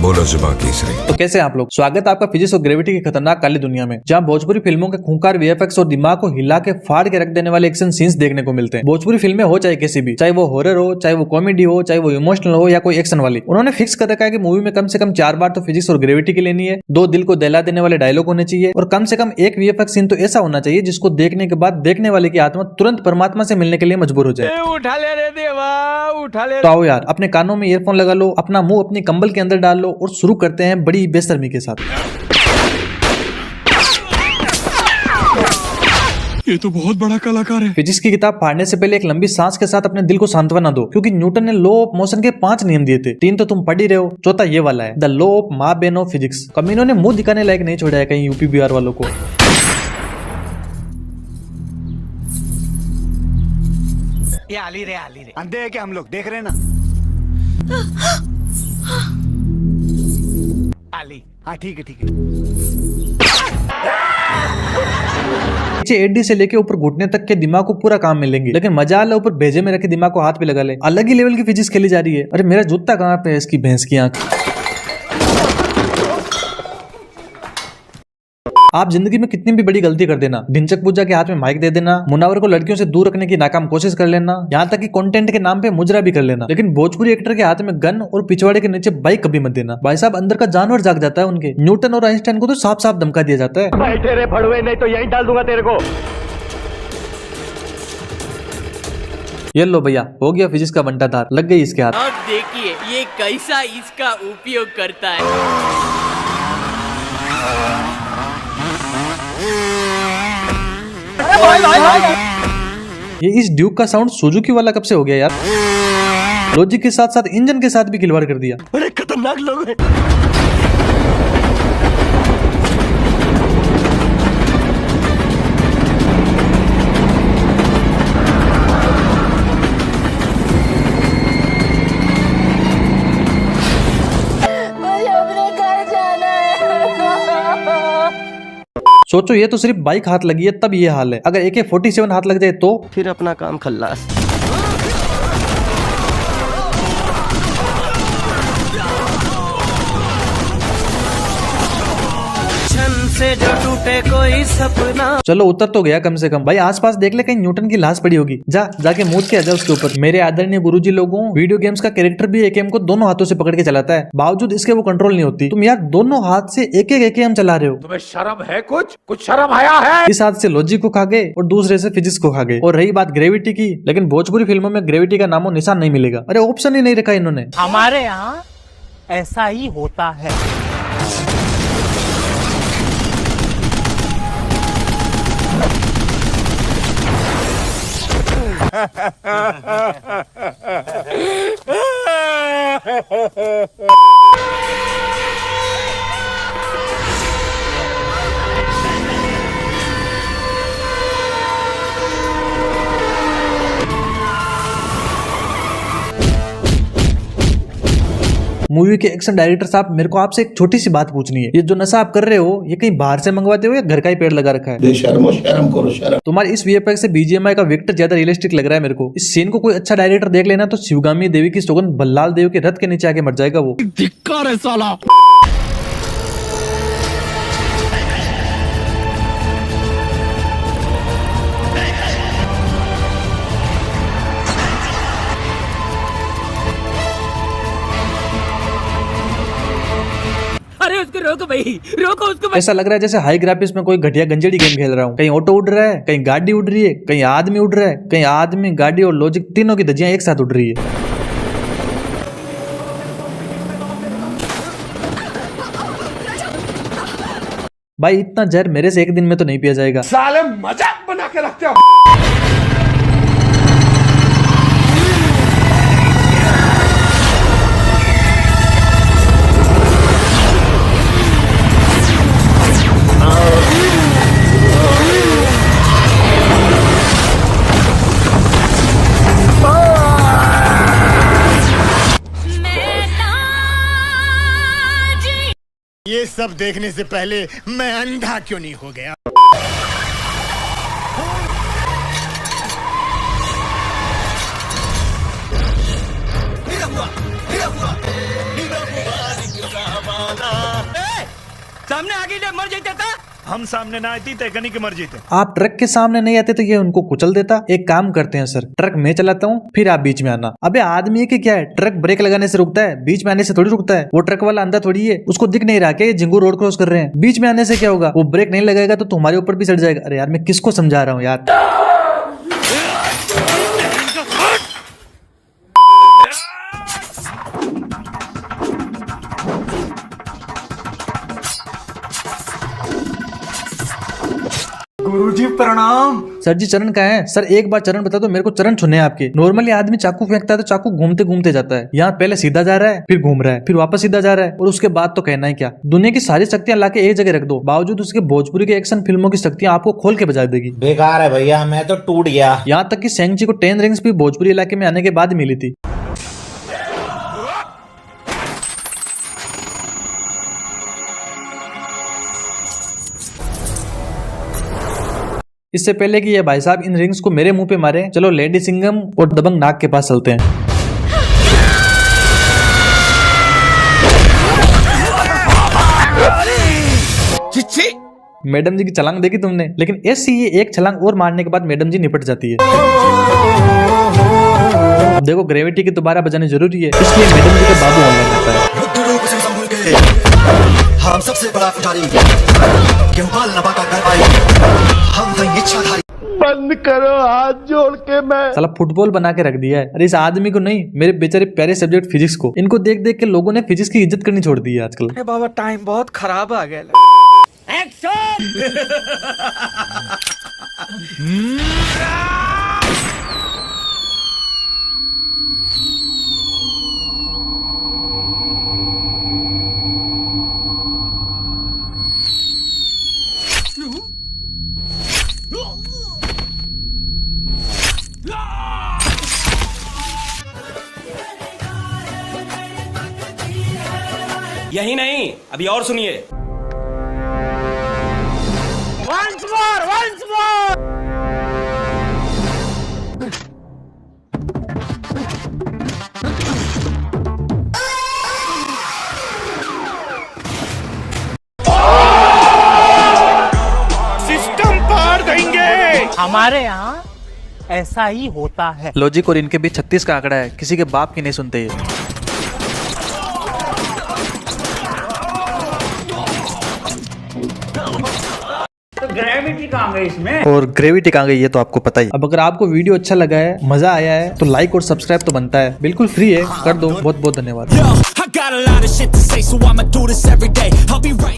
बोलो जुबान केसरी। तो कैसे आप लोग, स्वागत है आपका फिजिक्स और ग्रेविटी की खतरनाक काली दुनिया में, जहां भोजपुरी फिल्मों के खूंखार वीएफएक्स और दिमाग को हिला के फाड़ के रख देने वाले एक्शन सीन्स देखने को मिलते हैं। भोजपुरी फिल्में हो चाहे कैसी भी, चाहे वो हॉरर हो, चाहे वो कॉमेडी हो, चाहे वो इमोशनल हो या कोई एक्शन वाली, उन्होंने फिक्स कर रखा है कि मूवी में कम से कम 4 बार तो फिजिक्स और ग्रेविटी की लेनी है, 2 दिल को दहला देने वाले डायलॉग होने चाहिए और कम से कम एक वीएफएक्स सीन तो ऐसा होना चाहिए जिसको देखने के बाद देखने वाले की आत्मा तुरंत परमात्मा से मिलने के लिए मजबूर हो जाए। उठा ले रे देवा, उठा ले। तो आओ यार, अपने कानों में ईयरफोन लगा लो, अपना मुंह अपनी कंबल के अंदर डाल लो और शुरू करते हैं बड़ी बेशर्मी के साथ। ये तो बहुत बड़ा कलाकार है। फिजिक्स की किताब फाड़ने से पहले एक लंबी सांस के साथ अपने दिल को सांत्वना दो, क्योंकि न्यूटन ने लॉ ऑफ मोशन के 5 नियम दिए थे, 3 तो तुम पढ़ ही रहे हो, चौथा ये वाला है, द लॉ ऑफ माँ बहन ऑफ फिजिक्स। कमीनों ने मुंह दिखाने लायक नहीं छोड़ा है कहीं यूपी बिहार वालों को। ये आली रे अंधे है क्या हम लोग, देख रहे हैं ना। आली, हाँ ठीक है। नीचे एडी से लेके ऊपर घुटने तक के दिमाग को पूरा काम मिलेंगे, लेकिन मजा आ ऊपर भेजे में रखे दिमाग को हाथ पे लगा ले। अलग ही लेवल की फिजिक्स खेली जा रही है। अरे मेरा जूता कहाँ पे है इसकी भैंस की आंख। आप जिंदगी में कितनी भी बड़ी गलती कर देना, ढिंचक पूजा के हाथ में माइक दे देना, मुनावर को लड़कियों से दूर रखने की नाकाम कोशिश कर लेना, यहाँ तक कि कंटेंट के नाम पे मुजरा भी कर लेना, लेकिन भोजपुरी एक्टर के हाथ में गन और पिछवाड़े के नीचे बाइक कभी मत देना। भाई साहब, अंदर का जानवर जाग जाता है उनके। न्यूटन और आइंस्टाइन को तो साफ साफ धमका दिया जाता है। बैठे रे भड़वे, नहीं तो यहीं डाल दूंगा तेरे को। ये लो भैया, हो गया फिजिक्स का बंटाधार, लग गई इसके हाथ। अब देखिए ये कैसा इसका उपयोग करता है। ये इस ड्यूक का साउंड सुजुकी वाला कब से हो गया यार। लॉजिक के साथ साथ इंजन के साथ भी खिलवाड़ कर दिया। अरे खतरनाक लोग हैं। सोचो, ये तो सिर्फ बाइक हाथ लगी है तब ये हाल है, अगर AK-47 हाथ लग जाए तो फिर अपना काम खल्लास। से जो टूटे कोई सपना। चलो उतर तो गया कम से कम। भाई आसपास देख ले, कहीं न्यूटन की लाश पड़ी होगी, जाके मूत के आ जा उसके ऊपर। मेरे आदरणीय गुरुजी लोगों, वीडियो गेम्स का कैरेक्टर भी AKM को दोनों हाथों से पकड़ के चलाता है, बावजूद इसके वो कंट्रोल नहीं होती। तुम यार दोनों हाथ से एक AKM चला रहे हो, तुम्हें शर्म है? कुछ शर्म आया है? इस हाथ से लॉजिक को खा गए और दूसरे से फिजिक्स को खा गए। और रही बात ग्रेविटी की, लेकिन भोजपुरी फिल्मों में ग्रेविटी का नामो निशान नहीं मिलेगा। अरे ऑप्शन ही नहीं रखा इन्होंने। हमारे यहाँ ऐसा ही होता है। मूवी के एक्शन डायरेक्टर साहब, मेरे को आपसे एक छोटी सी बात पूछनी है। ये जो नशा आप कर रहे हो, ये कहीं बाहर से मंगवाते हो या घर का ही पेड़ लगा रखा है? शर्म करो शर्म। तुम्हारे इस VFX से BGMI का विक्टर ज्यादा रियलिस्टिक लग रहा है मेरे को। इस सीन को कोई अच्छा डायरेक्टर देख लेना तो शिवगामी देवी की सौगंध बल्लाल देव के रथ के नीचे आके मर जाएगा वो। धिक्कार है साला। अरे उसको रोको भाई, रोको उसको भाई। ऐसा लग रहा है जैसे हाई ग्राफिक्स में कोई घटिया गंजेड़ी गेम खेल रहा हूँ। कहीं ऑटो उड़ रहा है, कहीं गाड़ी उड़ रही है, कहीं आदमी उड़ रहा है, कहीं आदमी, गाड़ी और लॉजिक तीनों की धज्जियां एक साथ उड़ रही है। भाई इतना जहर मेरे से एक दिन में तो नहीं पिया जाएगा। साले मजाक बना के रखते हो। ये सब देखने से पहले मैं अंधा क्यों नहीं हो गया। के लिए मर जाता था। हम सामने ना आती तय के मर जीते। आप ट्रक के सामने नहीं आते तो ये उनको कुचल देता। एक काम करते हैं सर, ट्रक मैं चलाता हूँ, फिर आप बीच में आना। अबे आदमी है कि क्या है, ट्रक ब्रेक लगाने से रुकता है, बीच में आने से थोड़ी रुकता है। वो ट्रक वाला अंधा थोड़ी है, उसको दिख नहीं रहा क्या ये जिंगू रोड क्रॉस कर रहे हैं। बीच में आने से क्या होगा, वो ब्रेक नहीं लगाएगा तो तुम्हारे ऊपर भी चढ़ जाएगा। अरे यार मैं किसको समझा रहा हूँ यार। गुरुजी प्रणाम। सर जी चरण कहाँ है? सर एक बार चरण बता दो मेरे को, चरण छूने हैं आपके। नॉर्मली आदमी चाकू फेंकता है तो चाकू घूमते घूमते जाता है, यहाँ पहले सीधा जा रहा है, फिर घूम रहा है, फिर वापस सीधा जा रहा है, और उसके बाद तो कहना है क्या। दुनिया की सारी शक्तियां लाके एक जगह रख दो, बावजूद उसके भोजपुरी के एक्शन फिल्मों की शक्तियां आपको खोल के बजा देगी। बेकार है भैया, मैं तो टूट गया। यहाँ तक कि सेंची को 10 रिंग्स भी भोजपुरी इलाके में आने के बाद मिली थी। इससे पहले कि ये भाई साहब इन रिंग्स को मेरे मुंह पे मारे, चलो लेडी सिंघम और दबंग नाग के पास चलते हैं। मैडम जी की छलांग देखी तुमने, लेकिन ऐसी ही एक छलांग और मारने के बाद मैडम जी निपट जाती है। अब देखो ग्रेविटी की दोबारा बजानी जरूरी है, इसलिए मैडम जी का बाबू ऑनलाइन आता है। हम सबसे बड़ा पुजारी, क्यों पाल न पाता कर पाई, हम हैं इच्छाधारी। बंद करो हाथ जोड़ के। मैं साला फुटबॉल बना के रख दिया है। अरे इस आदमी को नहीं, मेरे बेचारे प्यारे सब्जेक्ट फिजिक्स को, इनको देख देख के लोगों ने फिजिक्स की इज्जत करनी छोड़ दी है आजकल। अरे बाबा टाइम बहुत खराब आ गया। यही नहीं, अभी और सुनिए। Once more, once more. System पार देंगे। हमारे यहाँ ऐसा ही होता है। लॉजिक और इनके बीच 36 का आंकड़ा है, किसी के बाप की नहीं सुनते ये। तो ग्रेविटी कहाँ गई इसमें? और ग्रेविटी कहाँ गई ये तो आपको पता ही। अब अगर आपको वीडियो अच्छा लगा है, मजा आया है, तो लाइक और सब्सक्राइब तो बनता है, बिल्कुल फ्री है, कर दो। बहुत बहुत धन्यवाद।